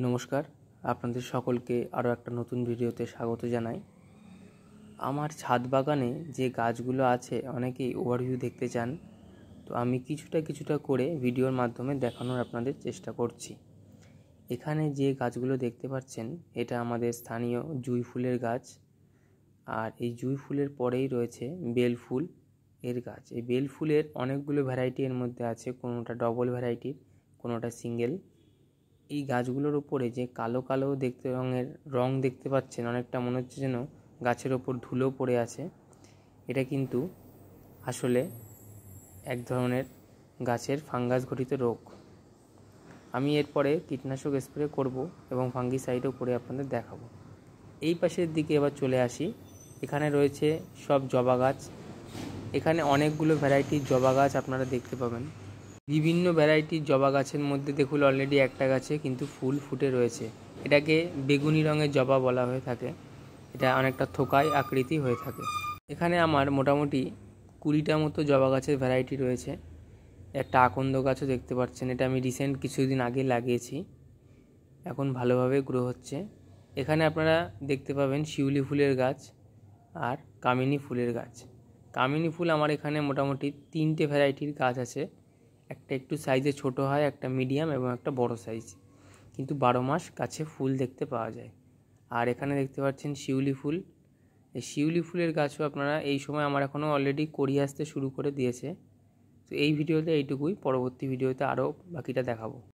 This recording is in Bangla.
নমস্কার, আপনাদের সকলকে আরও একটা নতুন ভিডিওতে স্বাগত জানাই। আমার ছাদ বাগানে যে গাছগুলো আছে অনেকেই ওভারভিউ দেখতে চান, তো আমি কিছুটা করে ভিডিওর মাধ্যমে দেখানোর আপনাদের চেষ্টা করছি। এখানে যে গাছগুলো দেখতে পাচ্ছেন এটা আমাদের স্থানীয় জুঁই ফুলের গাছ, আর এই জুঁই ফুলের পরেই রয়েছে বেল ফুল এর গাছ। এই বেল ফুলের অনেকগুলো ভ্যারাইটি এর মধ্যে আছে, কোনোটা ডবল ভ্যারাইটির, কোনোটা সিঙ্গেল। এই গাছগুলোর উপরে যে কালো কালো রং দেখতে পাচ্ছেন, অনেকটা মনে হচ্ছে যেন গাছের ওপর ধুলো পড়ে আছে। এটা কিন্তু আসলে এক ধরনের গাছের ফাঙ্গাস ঘটিত রোগ। আমি এরপরে কীটনাশক স্প্রে করব এবং ফাঙ্গিসাইডও করে আপনাদের দেখাবো। এই পাশের দিকে এবার চলে আসি। এখানে রয়েছে সব জবা গাছ। এখানে অনেকগুলো ভ্যারাইটির জবা গাছ আপনারা দেখতে পাবেন। বিভিন্ন ভ্যারাইটির জবা গাছের মধ্যে দেখুন অলরেডি একটা গাছে কিন্তু ফুল ফুটে রয়েছে। এটাকে বেগুনি রঙের জবা বলা হয়ে থাকে। এটা অনেকটা থোকায় আকৃতি হয়ে থাকে। এখানে আমার মোটামুটি 20টা মতো জবা গাছের ভ্যারাইটি রয়েছে। একটা আকন্দ গাছও দেখতে পাচ্ছেন, এটা আমি রিসেন্ট কিছুদিন আগে লাগিয়েছি, এখন ভালোভাবে গ্রো হচ্ছে। এখানে আপনারা দেখতে পাবেন শিউলি ফুলের গাছ আর কামিনী ফুলের গাছ। কামিনী ফুল আমার এখানে মোটামুটি 3টে ভ্যারাইটির গাছ আছে। একটা একটু সাইজে ছোট হয়, একটা মিডিয়াম এবং একটা বড় সাইজ, কিন্তু 12 মাস গাছে ফুল দেখতে পাওয়া যায়। আর এখানে দেখতে পাচ্ছেন শিউলি ফুল। এই শিউলি ফুলের গাছও আপনারা এই সময় আমার এখনও অলরেডি কড়ি আসতে শুরু করে দিয়েছে। তো এই ভিডিওতে এইটুকুই, পরবর্তী ভিডিওতে আরও বাকিটা দেখাবো।